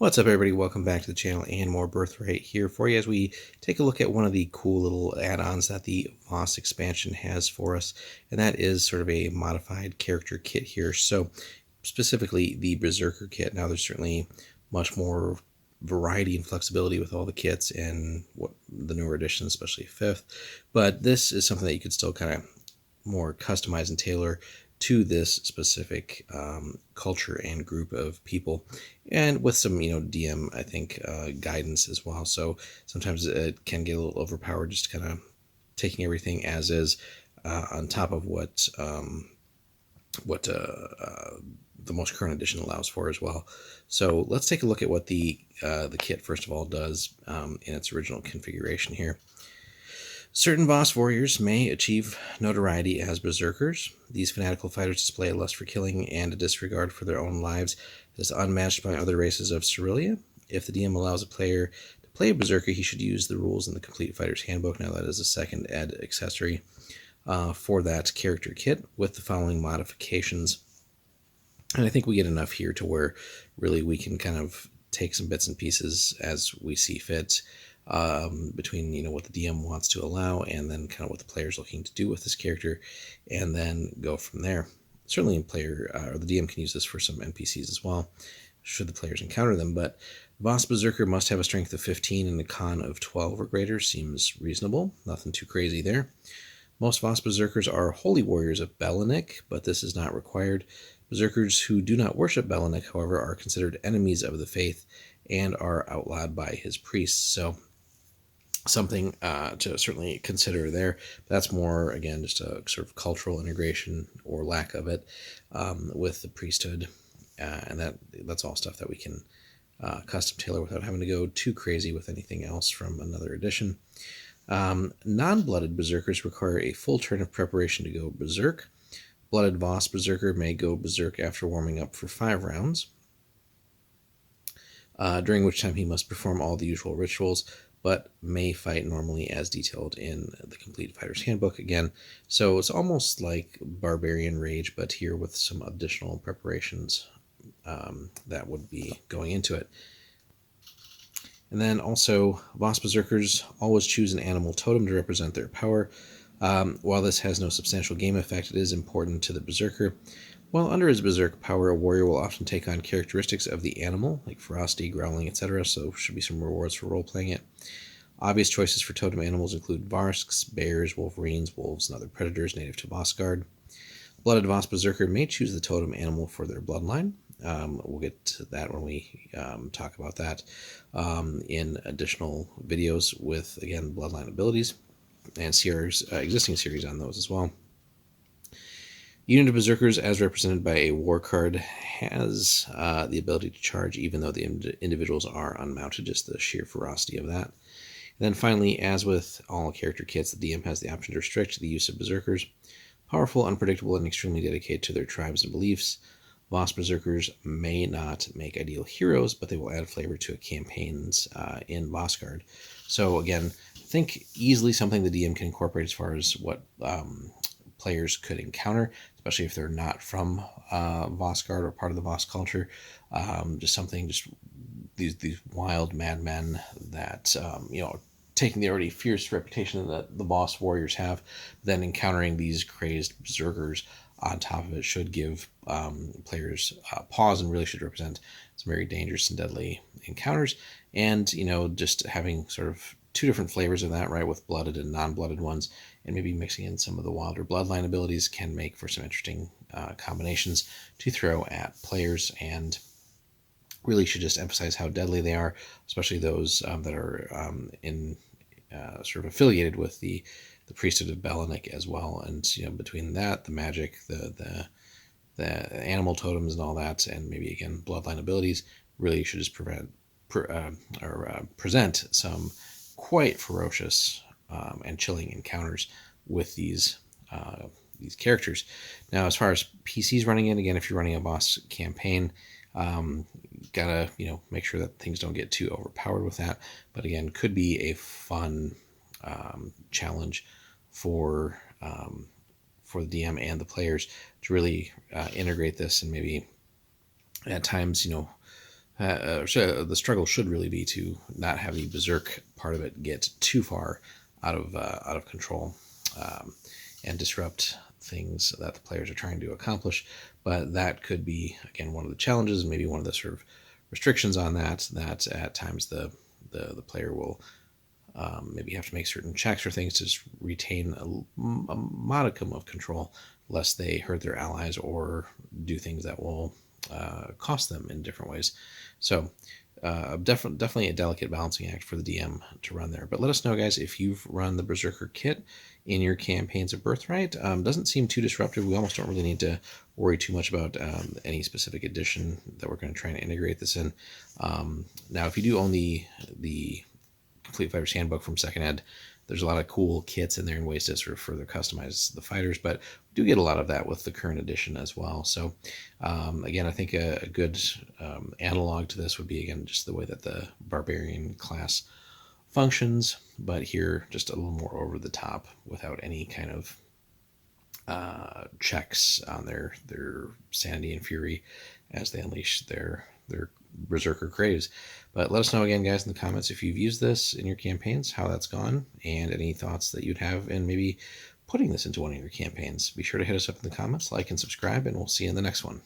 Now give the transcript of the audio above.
What's up, everybody? Welcome back to the channel and more Birthright here for you as we take a look at one of the cool little add-ons that the Vos expansion has for us, and that is sort of a modified character kit here. So specifically the Berserker kit. Now there's certainly much more variety and flexibility with all the kits and what the newer editions, especially 5th, but this is something that you could still kind of more customize and tailor to this specific culture and group of people, and with some DM I think guidance as well. So sometimes it can get a little overpowered, just kind of taking everything as is on top of what the most current edition allows for as well. So let's take a look at what the kit first of all does in its original configuration here. Certain Vos warriors may achieve notoriety as Berserkers. These fanatical fighters display a lust for killing and a disregard for their own lives that is unmatched by other races of Cerealia. If the DM allows a player to play a Berserker, he should use the rules in the Complete Fighter's Handbook. Now that is a second ed accessory for that character kit with the following modifications. And I think we get enough here to where really we can kind of take some bits and pieces as we see fit. Between what the DM wants to allow and then kind of what the player's looking to do with this character, and then go from there. Certainly, player or the DM can use this for some NPCs as well, should the players encounter them. But Vos Berserker must have a strength of 15 and a con of 12 or greater. Seems reasonable. Nothing too crazy there. Most Vos Berserkers are holy warriors of Belanik, but this is not required. Berserkers who do not worship Belanik, however, are considered enemies of the faith and are outlawed by his priests. So something to certainly consider there. That's more, again, just a sort of cultural integration or lack of it with the priesthood, and that's all stuff that we can custom tailor without having to go too crazy with anything else from another edition. Non-blooded Berserkers require a full turn of preparation to go Berserk. Blooded Vos Berserker may go Berserk after warming up for 5 rounds, during which time he must perform all the usual rituals, but may fight normally as detailed in the Complete Fighter's Handbook again. So it's almost like Barbarian Rage, but here with some additional preparations that would be going into it. And then also, Vos Berserkers always choose an animal totem to represent their power. While this has no substantial game effect, it is important to the Berserker. While under his Berserk power, a warrior will often take on characteristics of the animal, like ferocity, growling, etc., so should be some rewards for role-playing it. Obvious choices for totem animals include Varsks, bears, wolverines, wolves, and other predators native to Vosgard. Blooded Vos Berserker may choose the totem animal for their bloodline. We'll get to that when we talk about that in additional videos with, again, bloodline abilities, and see our existing series on those as well. Unit of Berserkers, as represented by a war card, has the ability to charge even though the individuals are unmounted, just the sheer ferocity of that. And then finally, as with all character kits, the DM has the option to restrict the use of Berserkers. Powerful, unpredictable, and extremely dedicated to their tribes and beliefs, Vos Berserkers may not make ideal heroes, but they will add flavor to campaigns in Vosgard. So again, think easily something the DM can incorporate as far as what players could encounter, especially if they're not from Vosgard or part of the Vos culture. Just these wild madmen that taking the already fierce reputation that the Vos warriors have, then encountering these crazed Berserkers on top of it should give players pause and really should represent some very dangerous and deadly encounters. And just having sort of two different flavors of that, right, with blooded and non-blooded ones, and maybe mixing in some of the wilder bloodline abilities can make for some interesting combinations to throw at players, and really should just emphasize how deadly they are, especially those that are sort of affiliated with the priesthood of Belanik as well. And between that, the magic, the animal totems and all that, and maybe again bloodline abilities, really should just present some quite ferocious and chilling encounters with these characters. Now, as far as PCs running in, again, if you're running a Vos campaign, gotta make sure that things don't get too overpowered with that. But again, could be a fun challenge for the DM and the players to really integrate this, and maybe at times the struggle should really be to not have the berserk part of it get too far out of control, and disrupt things that the players are trying to accomplish. But that could be, again, one of the challenges, maybe one of the sort of restrictions on that. That at times the player will maybe have to make certain checks or things to just retain a modicum of control, lest they hurt their allies or do things that will cost them in different ways. So definitely a delicate balancing act for the DM to run there. But let us know, guys, if you've run the Berserker kit in your campaigns of Birthright. Doesn't seem too disruptive. We almost don't really need to worry too much about any specific edition that we're going to try and integrate this in. Now, if you do own the Complete Fighter's Handbook from Second Ed, there's a lot of cool kits in there and ways to sort of further customize the fighters, but we do get a lot of that with the current edition as well. So again, I think a good analog to this would be, again, just the way that the Barbarian class functions, but here just a little more over the top without any kind of checks on their sanity and fury as they unleash their Berserker craves. But let us know again, guys, in the comments if you've used this in your campaigns, how that's gone, and any thoughts that you'd have in maybe putting this into one of your campaigns. Be sure to hit us up in the comments, like and subscribe, and we'll see you in the next one.